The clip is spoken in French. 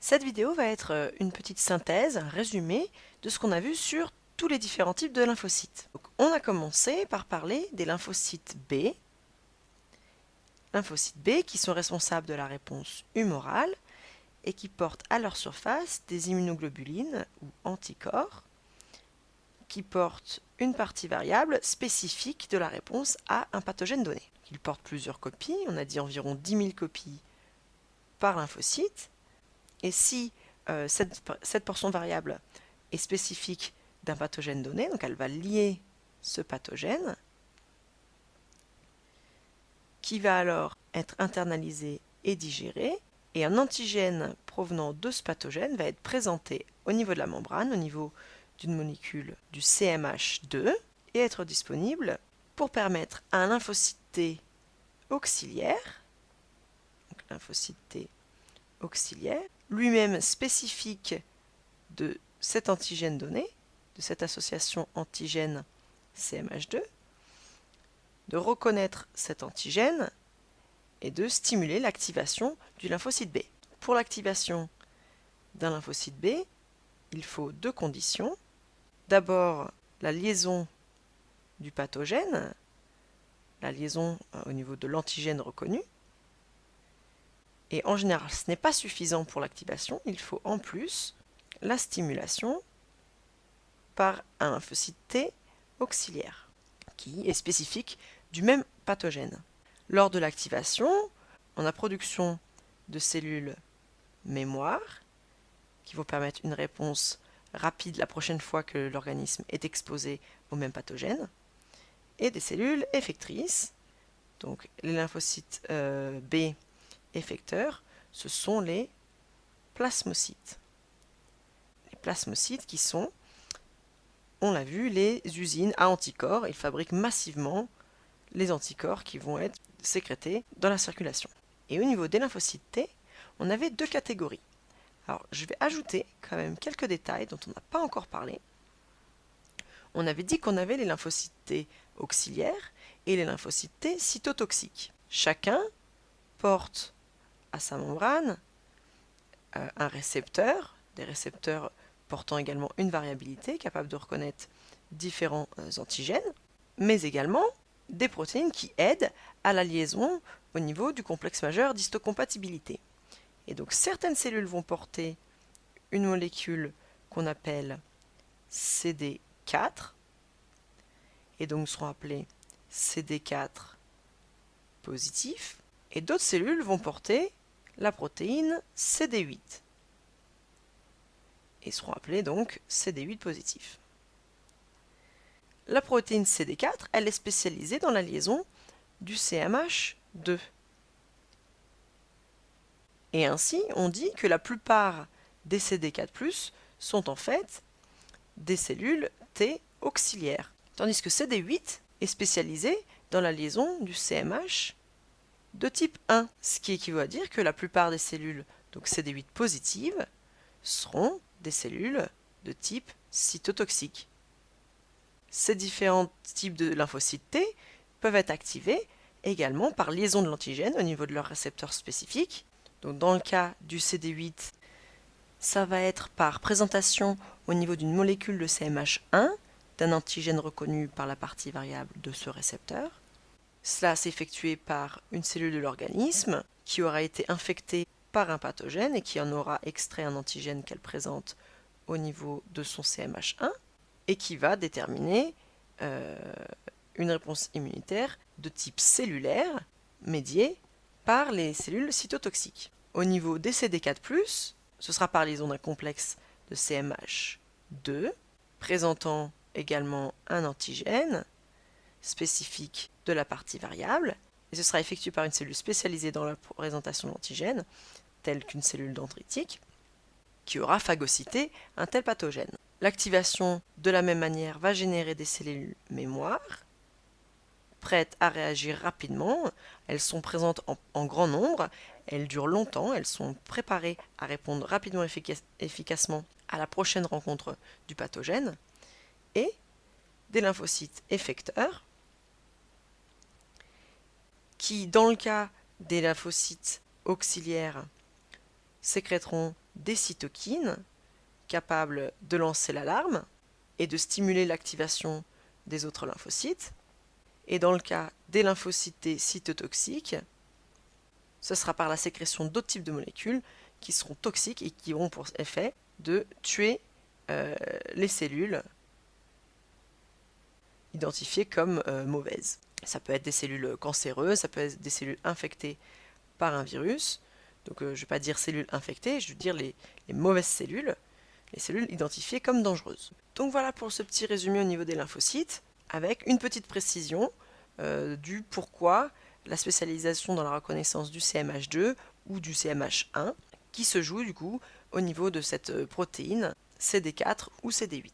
Cette vidéo va être une petite synthèse, un résumé de ce qu'on a vu sur tous les différents types de lymphocytes. Donc, on a commencé par parler des lymphocytes B qui sont responsables de la réponse humorale et qui portent à leur surface des immunoglobulines ou anticorps qui portent une partie variable spécifique de la réponse à un pathogène donné. Ils portent plusieurs copies, on a dit environ 10 000 copies par lymphocyte. Et si cette portion variable est spécifique d'un pathogène donné, donc elle va lier ce pathogène, qui va alors être internalisé et digéré, et un antigène provenant de ce pathogène va être présenté au niveau de la membrane, au niveau d'une molécule du CMH2, et être disponible pour permettre à un lymphocyte T auxiliaire, donc lymphocyte T auxiliaire, lui-même spécifique de cet antigène donné, de cette association antigène CMH2, de reconnaître cet antigène et de stimuler l'activation du lymphocyte B. Pour l'activation d'un lymphocyte B, il faut deux conditions. D'abord, la liaison du pathogène, la liaison au niveau de l'antigène reconnu. Et en général, ce n'est pas suffisant pour l'activation, il faut en plus la stimulation par un lymphocyte T auxiliaire, qui est spécifique du même pathogène. Lors de l'activation, on a production de cellules mémoire, qui vont permettre une réponse rapide la prochaine fois que l'organisme est exposé au même pathogène, et des cellules effectrices. Donc les lymphocytes B effecteurs, ce sont les plasmocytes. Les plasmocytes qui sont, on l'a vu, les usines à anticorps. Ils fabriquent massivement les anticorps qui vont être sécrétés dans la circulation. Et au niveau des lymphocytes T, on avait deux catégories. Alors, je vais ajouter quand même quelques détails dont on n'a pas encore parlé. On avait dit qu'on avait les lymphocytes T auxiliaires et les lymphocytes T cytotoxiques. Chacun porte à sa membrane un récepteur, des récepteurs portant également une variabilité, capable de reconnaître différents antigènes, mais également des protéines qui aident à la liaison au niveau du complexe majeur d'histocompatibilité. Et donc certaines cellules vont porter une molécule qu'on appelle CD4, et donc seront appelées CD4 positif, et d'autres cellules vont porter la protéine CD8, et seront appelées donc CD8 positif. La protéine CD4, elle est spécialisée dans la liaison du CMH2. Et ainsi, on dit que la plupart des CD4+, sont en fait des cellules T auxiliaires, tandis que CD8 est spécialisé dans la liaison du CMH de type 1, ce qui équivaut à dire que la plupart des cellules, donc CD8 positives, seront des cellules de type cytotoxique. Ces différents types de lymphocytes T peuvent être activés également par liaison de l'antigène au niveau de leur récepteur spécifique. Donc dans le cas du CD8, ça va être par présentation au niveau d'une molécule de CMH1, d'un antigène reconnu par la partie variable de ce récepteur. Cela s'effectue par une cellule de l'organisme qui aura été infectée par un pathogène et qui en aura extrait un antigène qu'elle présente au niveau de son CMH1 et qui va déterminer une réponse immunitaire de type cellulaire médiée par les cellules cytotoxiques. Au niveau des CD4+, ce sera par liaison d'un complexe de CMH2 présentant également un antigène spécifique de la partie variable, et ce sera effectué par une cellule spécialisée dans la présentation de l'antigène, telle qu'une cellule dendritique, qui aura phagocyté un tel pathogène. L'activation, de la même manière, va générer des cellules mémoire, prêtes à réagir rapidement. Elles sont présentes en grand nombre, elles durent longtemps, elles sont préparées à répondre rapidement et efficacement à la prochaine rencontre du pathogène, et des lymphocytes effecteurs, qui, dans le cas des lymphocytes auxiliaires, sécréteront des cytokines capables de lancer l'alarme et de stimuler l'activation des autres lymphocytes. Et dans le cas des lymphocytes T cytotoxiques, ce sera par la sécrétion d'autres types de molécules qui seront toxiques et qui auront pour effet de tuer les cellules identifiées comme mauvaises. Ça peut être des cellules cancéreuses, ça peut être des cellules infectées par un virus. Donc je ne vais pas dire cellules infectées, je veux dire les mauvaises cellules, les cellules identifiées comme dangereuses. Donc voilà pour ce petit résumé au niveau des lymphocytes, avec une petite précision du pourquoi la spécialisation dans la reconnaissance du CMH2 ou du CMH1, qui se joue du coup au niveau de cette protéine CD4 ou CD8.